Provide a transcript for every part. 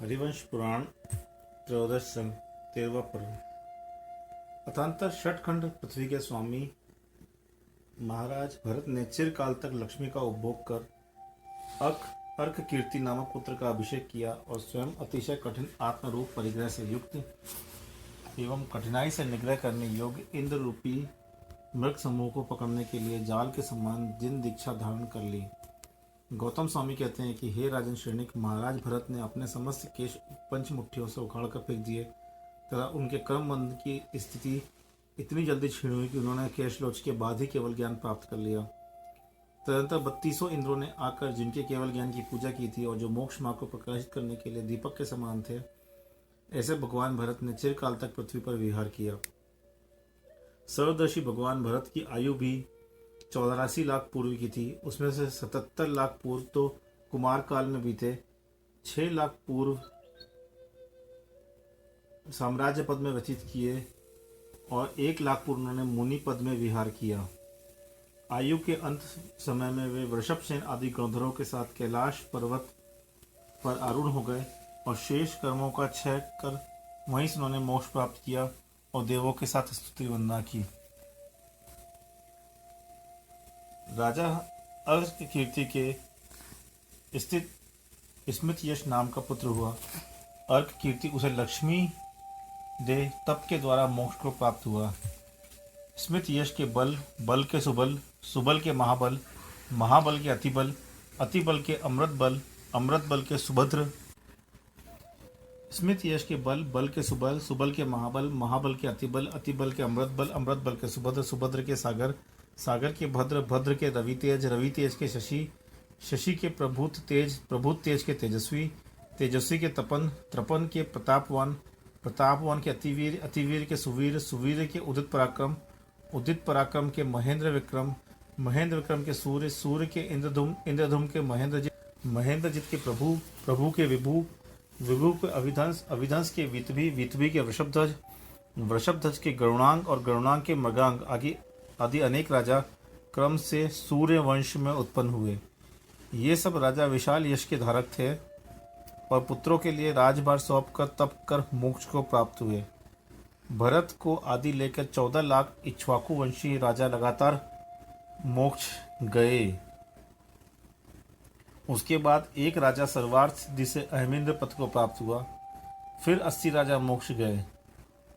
हरिवंश पुराण त्रयोदश संग 13वां पर्व। अथांतर षटखंड पृथ्वी के स्वामी महाराज भरत ने चिरकाल तक लक्ष्मी का उपभोग कर अर्क कीर्ति नामक पुत्र का अभिषेक किया और स्वयं अतिशय कठिन आत्मरूप परिग्रह से युक्त एवं कठिनाई से निग्रह करने योग्य इंद्र रूपी मृग समूह को पकड़ने के लिए जाल के समान जिन दीक्षा धारण कर ली। गौतम स्वामी कहते हैं कि हे राजन श्रेणिक, महाराज भरत ने अपने समस्त केश पंचमुट्ठियों से उखाड़ कर फेंक दिए तथा उनके कर्म बंध की स्थिति इतनी जल्दी छीन हुई कि उन्होंने केशलोच के बाद ही केवल ज्ञान प्राप्त कर लिया। तदनंतर 32 इंद्रों ने आकर जिनके केवल ज्ञान की पूजा की थी और जो मोक्ष मार्ग को प्रकाशित करने के लिए दीपक के समान थे, ऐसे भगवान भरत ने चिरकाल तक पृथ्वी पर विहार किया। सर्वदर्शी भगवान भरत की आयु भी 84 लाख पूर्व की थी। उसमें से 77 लाख पूर्व तो कुमार काल में बीते, 6 लाख पूर्व साम्राज्य पद में व्यतीत किए और 1 लाख पूर्व उन्होंने मुनि पद में विहार किया। आयु के अंत समय में वे वृषभसेन आदि गणधरों के साथ कैलाश पर्वत पर आरूढ़ हो गए और शेष कर्मों का क्षय कर वहीं से उन्होंने मोक्ष प्राप्त किया और देवों के साथ स्तुति वंदना की। राजा अर्क कीर्ति के स्थित स्मित यश नाम का पुत्र हुआ। अर्क कीर्ति उसे लक्ष्मी दे तप के द्वारा मोक्ष को प्राप्त हुआ। स्मित यश के बल, बल के सुबल, सुबल के महाबल, महाबल के अतिबल, अतिबल के अमृत बल, अमृत बल के सुभद्र। स्मित यश के बल, बल के सुबल, सुबल के महाबल, महाबल के अतिबल, अतिबल के अमृत बल, अमृत बल के सुभद्र, सुभद्र के सागर, सागर के भद्र, भद्र के रवि तेज, रवि तेज के शशि, शशि के प्रभूत तेज, प्रभूत तेज के तेजस्वी, तेजस्वी के तपन, तपन के प्रतापवान, प्रतापवान के अतिवीर, अतिवीर के सुवीर, सुवीर के उदित पराक्रम, उदित पराक्रम के महेंद्र विक्रम, महेंद्र विक्रम के सूर्य, सूर्य के इंद्रधुम, इंद्रधुम के महेंद्रजित, महेंद्रजित के प्रभु, प्रभु के विभु, विभु के अभिधंस, अभिधंस के वितभी, वितभी के वृषभध्वज, वृषभध्वज के गरुणांग और गरुणांग के मृगांग आदि अनेक राजा क्रम से सूर्य वंश में उत्पन्न हुए। ये सब राजा विशाल यश के धारक थे और पुत्रों के लिए राजभार सौंप कर तप कर मोक्ष को प्राप्त हुए। भरत को आदि लेकर 14 लाख इक्ष्वाकु वंशी राजा लगातार मोक्ष गए। उसके बाद एक राजा सर्वार्थ सिद्धि से अहमिंद्र पद को प्राप्त हुआ। फिर 80 राजा मोक्ष गए,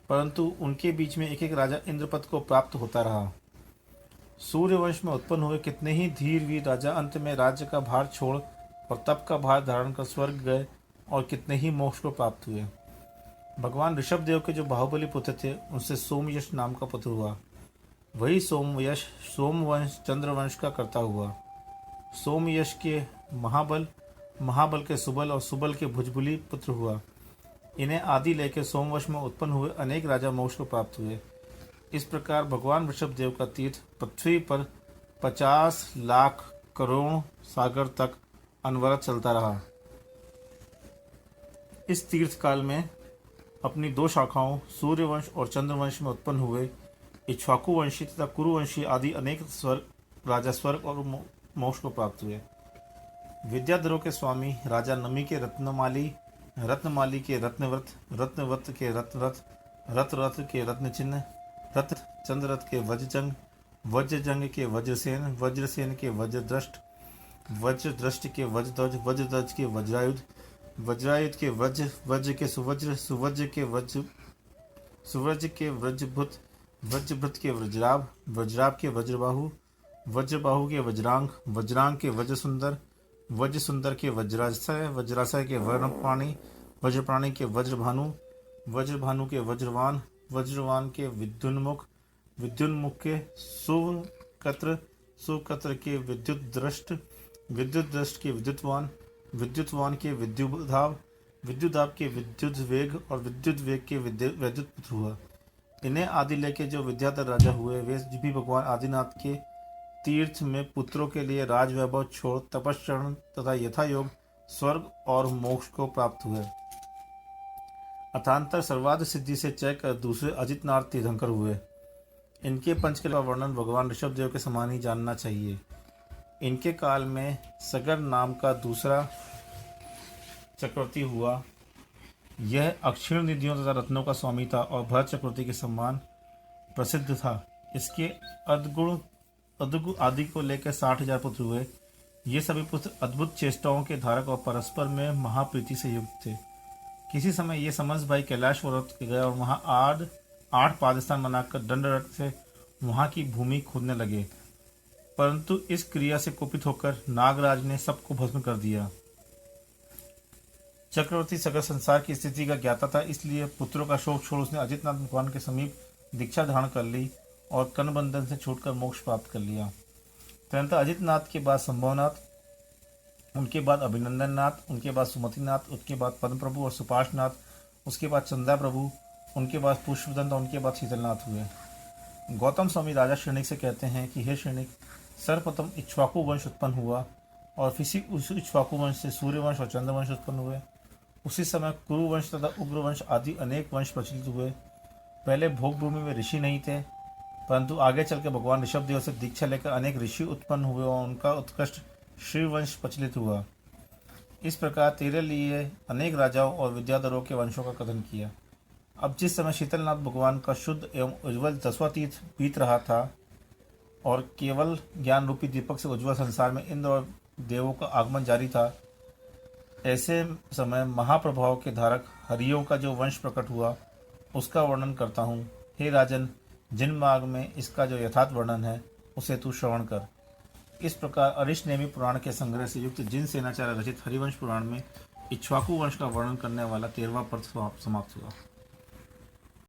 परंतु उनके बीच में एक एक राजा इंद्रपद को प्राप्त होता रहा। सूर्यवंश में उत्पन्न हुए कितने ही धीर वीर राजा अंत में राज्य का भार छोड़ और तप का भार धारण कर स्वर्ग गए और कितने ही मोक्ष को प्राप्त हुए। भगवान ऋषभदेव के जो बाहुबली पुत्र थे, उनसे सोमयश नाम का पुत्र हुआ। वही सोमयश सोमवंश चंद्रवंश का कर्ता हुआ। सोमयश के महाबल, महाबल के सुबल और सुबल के भुजबुली पुत्र हुआ। इन्हें आदि लेकर सोमवश में उत्पन्न हुए अनेक राजा मोक्ष को प्राप्त हुए। इस प्रकार भगवान ऋषभदेव का तीर्थ पृथ्वी पर 50 लाख करोड़ सागर तक अनवरत चलता रहा। इस तीर्थ काल में अपनी 2 शाखाओं सूर्यवंश और चंद्रवंश में उत्पन्न हुए इक्ष्वाकु वंशी तथा कुरुवंशी आदि अनेक राजा स्वर्ग और मोक्ष को प्राप्त हुए। विद्याधरों के स्वामी राजा नमी के रत्नमाली, रत्नमाली के रत्नव्रत, रत्नव्रत के रत्नरथ, रथरथ के रत्नचिन्ह, रथ चंद्ररथ के वज्रजंग, वज्रजंग के वज्रसेन, वज्रसेन के वज्रदृष्ट, वज्रदृष्ट के वज्रध्वज, वज्रध्वज के वज्रायुध, वज्रायुध के वज्र, वज्र के सुवज्र, सुवज्र के वज्र, सुवज्र के वज्रभुत, वज्रभुत के वज्राभ, वज्राभ के वज्रबाहु, वज्रबाहु के वज्रांग, वज्रांग के वज्रसुंदर, वज्रसुंदर के वज्राशय, वज्राशय के वर्णप्राणी, वज्रप्राणी के वज्रभानु, वज्रभानु के वज्रवान, वज्रवान के विद्युन्मुख, विद्युन्मुख के सुकत्र, सुकत्र के विद्युत दृष्ट, विद्युत दृष्ट के विद्युतवान, विद्युतवान के विद्युदाव, विद्युदाव के विद्युत वेग और विद्युत वेग के विद्युत पुत्र हुआ। इन्हें आदि लेके जो विद्याधर राजा हुए, वे भी भगवान आदिनाथ के तीर्थ में पुत्रों के लिए राजवैभव छोड़ तपस्चरण तथा यथायोग स्वर्ग और मोक्ष को प्राप्त हुए। अथांतर सर्वाध सिद्धि से चय कर दूसरे अजितनाथ तीर्थंकर हुए। इनके पंचकल का वर्णन भगवान ऋषभदेव के समान ही जानना चाहिए। इनके काल में सगर नाम का दूसरा चक्रवर्ती हुआ यह अक्षीण निधियों तथा रत्नों का स्वामी था और भरत चक्रवर्ती के सम्मान प्रसिद्ध था। इसके अद्गुण अद्गु आदि को लेकर 60,000 पुत्र हुए। ये सभी पुत्र अद्भुत चेष्टाओं के धारक और परस्पर में महाप्रीति से युक्त थे। किसी समय ये समस्त भाई कैलाश पर्वत के गए और वहां आठ पादस्थान बनाकर दंडरत से वहां की भूमि खोदने लगे, परंतु इस क्रिया से कुपित होकर नागराज ने सबको भस्म कर दिया। चक्रवर्ती सगल संसार की स्थिति का ज्ञाता था, इसलिए पुत्रों का शोक छोड़ उसने अजितनाथ भगवान के समीप दीक्षा धारण कर ली और कर्णबंधन से छूटकर मोक्ष प्राप्त कर लिया। तदनंतर अजितनाथ के बाद संभवनाथ, उनके बाद अभिनंदन नाथ, उनके बाद सुमतिनाथ, उसके बाद पद्म प्रभु और सुपाशनाथ, उसके बाद चंदा प्रभु, उनके बाद पुष्पदंत, उनके बाद शीतलनाथ हुए। गौतम स्वामी राजा श्रेणिक से कहते हैं कि हे श्रेणिक, सर्वप्रथम इक्ष्वाकु वंश उत्पन्न हुआ और फिर उस इक्ष्वाकु वंश से सूर्यवंश और चंद्रवंश उत्पन्न हुए। उसी समय कुरुवंश तथा उग्रवंश आदि अनेक वंश प्रचलित हुए। पहले भोग भूमि में ऋषि नहीं थे, परंतु आगे चलकर भगवान ऋषभदेव से दीक्षा लेकर अनेक ऋषि उत्पन्न हुए और उनका उत्कृष्ट श्रीवंश प्रचलित हुआ। इस प्रकार तेरे लिए अनेक राजाओं और विद्याधरों के वंशों का कथन किया। अब जिस समय शीतलनाथ भगवान का शुद्ध एवं उज्ज्वल 10वां तीर्थ बीत रहा था और केवल ज्ञान रूपी दीपक से उज्ज्वल संसार में इंद्र और देवों का आगमन जारी था, ऐसे समय महाप्रभाव के धारक हरियों का जो वंश प्रकट हुआ उसका वर्णन करता हूँ। हे राजन, जिन मार्ग में इसका जो यथार्थ वर्णन है उसे तू श्रवण कर। इस प्रकार अरिष्टनेमी पुराण के संग्रह से युक्त जिन सेनाचार्य रचित हरिवंश पुराण में इक्ष्वाकु वंश का वर्णन करने वाला 13वां पर्व समाप्त हुआ।